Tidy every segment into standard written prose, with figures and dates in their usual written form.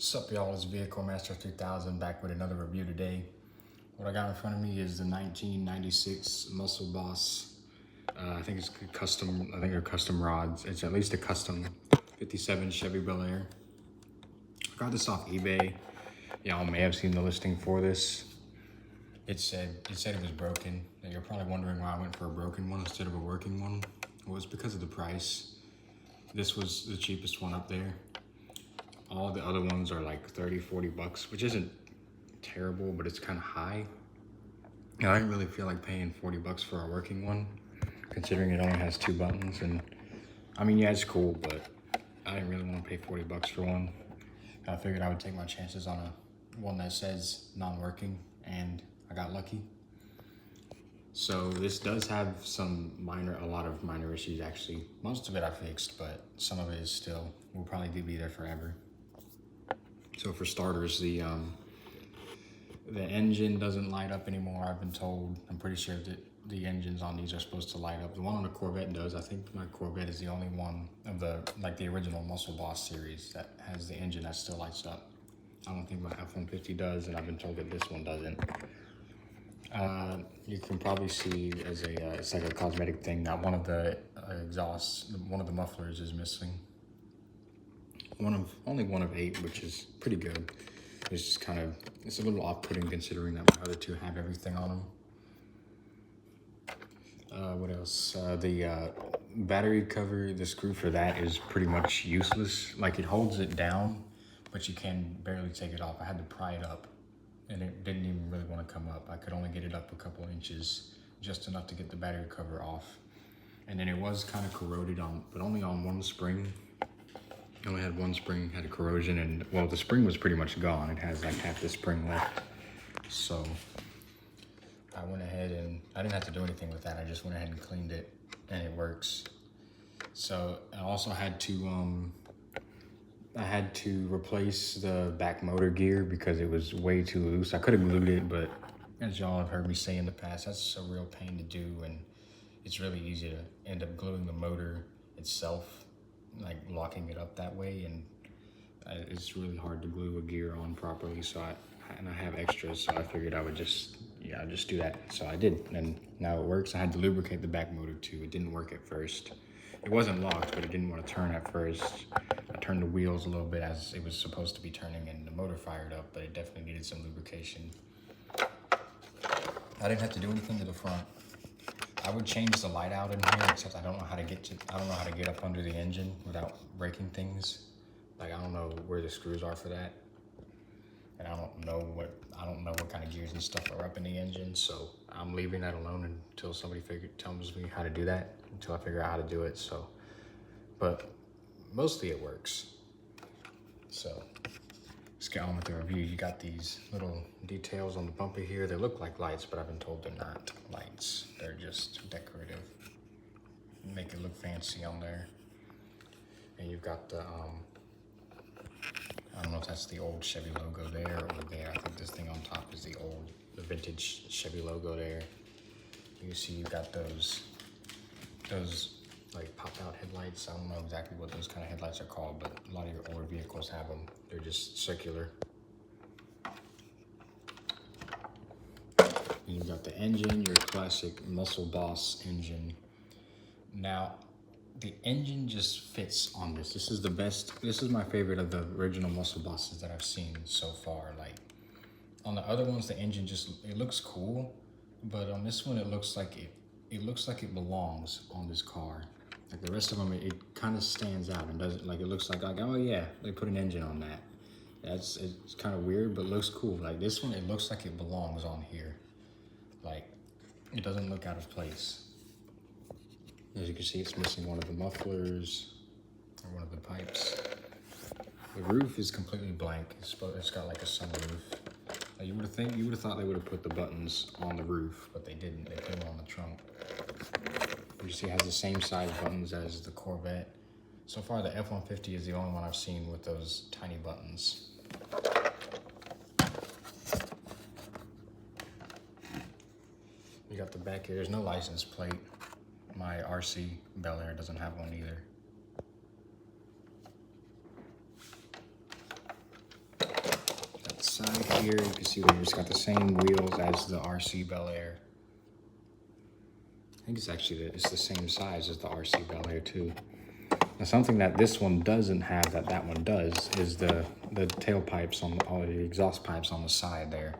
Sup y'all, it's Vehicle Master 3000 back with another review today. What I got in front of me is the 1996 Muscle Boss. I think it's custom, I think they're custom rods. It's at least a custom 57 Chevy Bel Air. I got this off eBay. Y'all may have seen the listing for this. It said it was broken. You're probably wondering why I went for a broken one instead of a working one. Well, it's because of the price. This was the cheapest one up there. All the other ones are like 30, 40 bucks, which isn't terrible, but it's kind of high. And I didn't really feel like paying 40 bucks for a working one, considering it only has 2 buttons. And I mean, yeah, it's cool, but I didn't really want to pay 40 bucks for one. I figured I would take my chances on one that says non-working, and I got lucky. So this does have a lot of minor issues actually. Most of it I fixed, but some of it is still, will probably be there forever. So for starters, the engine doesn't light up anymore, I've been told. I'm pretty sure that the engines on these are supposed to light up. The one on the Corvette does. I think my Corvette is the only one of the original Muscle Boss series that has the engine that still lights up. I don't think my F-150 does, and I've been told that this one doesn't. You can probably see it's like a cosmetic thing that one of the exhausts, one of the mufflers is missing. Only one of 8, which is pretty good. It's just it's a little off-putting considering that my other 2 have everything on them. What else? The battery cover, the screw for that is pretty much useless. Like, it holds it down, but you can barely take it off. I had to pry it up, and it didn't even really want to come up. I could only get it up a couple inches, just enough to get the battery cover off. And then it was kind of corroded but only on one spring. I only had one spring, had a corrosion, and well, the spring was pretty much gone. It has like half the spring left. So I went ahead and I didn't have to do anything with that. I just went ahead and cleaned it, and it works. So I also had to replace the back motor gear because it was way too loose. I could have glued it, but as y'all have heard me say in the past, that's a real pain to do, and it's really easy to end up gluing the motor itself, like locking it up that way, and it's really hard to glue a gear on properly. So I have extras, so I figured I would just do that. So I did, and now it works. I had to lubricate the back motor too. It didn't work at first. It wasn't locked, but it didn't want to turn at first. I turned the wheels a little bit as it was supposed to be turning, and the motor fired up, but it definitely needed some lubrication. I didn't have to do anything to the front. I would change the light out in here, except I don't know how to get up under the engine without breaking things. Like, I don't know where the screws are for that, and I don't know what kind of gears and stuff are up in the engine. So I'm leaving that alone until somebody tells me how to do that. Until I figure out how to do it. So, but mostly it works. So let's get on with the review. You got these little details on the bumper here. They look like lights, but I've been told they're not lights. They're just decorative. Make it look fancy on there. And you've got the, I don't know if that's the old Chevy logo there or there. I think this thing on top is the vintage Chevy logo there. You can see you've got those like pop-out headlights. I don't know exactly what those kind of headlights are called, but a lot of your older vehicles have them. They're just circular. And you've got the engine, your classic Muscle Boss engine. Now, the engine just fits on this. This is my favorite of the original Muscle Bosses that I've seen so far. Like, on the other ones, the engine it looks cool, but on this one, it looks like it belongs on this car. Like the rest of them, it kind of stands out and doesn't, like, it looks like, oh yeah, they put an engine on that. It's kind of weird, but looks cool. Like this one, it looks like it belongs on here. Like, it doesn't look out of place. As you can see, it's missing one of the mufflers or one of the pipes. The roof is completely blank. It's got like a sunroof. You would have thought they would have put the buttons on the roof, but they didn't. They put them on the trunk. You see, it has the same size buttons as the Corvette. So far, the F-150 is the only one I've seen with those tiny buttons. You got the back here. There's no license plate. My RC Bel Air doesn't have one either. side here, you can see that it's got the same wheels as the RC Bel Air. I think it's actually it's the same size as the RC Bel Air too. Now something that this one doesn't have that one does is the tailpipes on all the exhaust pipes on the side there.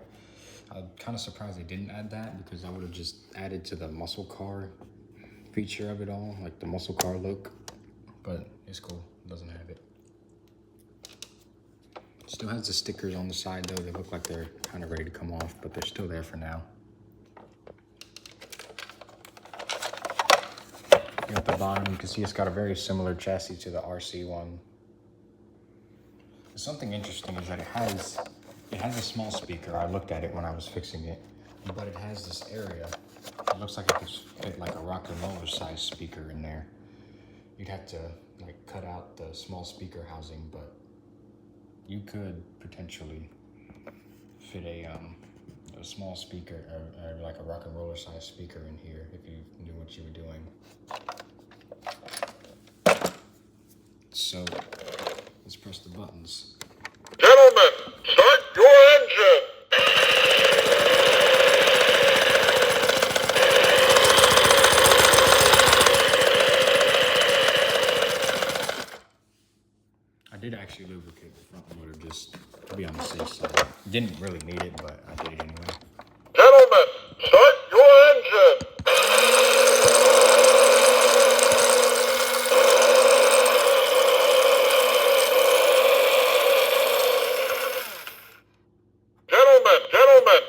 I'm kind of surprised they didn't add that, because I would have just added to the muscle car feature of it all, like the muscle car look. But it's cool, it doesn't have it. Still has the stickers on the side though. They look like they're kind of ready to come off, but they're still there for now. At the bottom, you can see it's got a very similar chassis to the RC one. Something interesting is that it has a small speaker. I looked at it when I was fixing it, but it has this area. It looks like it could fit like a rock and roller size speaker in there. You'd have to like cut out the small speaker housing, but you could potentially fit a small speaker or like a rock and roller size speaker in here if you knew what you were doing. So let's press the buttons. Gentlemen, start your engine! I did actually lubricate the front motor just to be on the safe side. Didn't really need it, but I did it anyway. Gentlemen, start your engine! Gentlemen, burn rubber!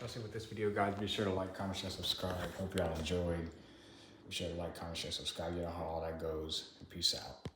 That's it with this video, guys. Be sure to like, comment, share, subscribe. Hope y'all enjoyed. Be sure to like, comment, share, subscribe. You know how all that goes. Peace out.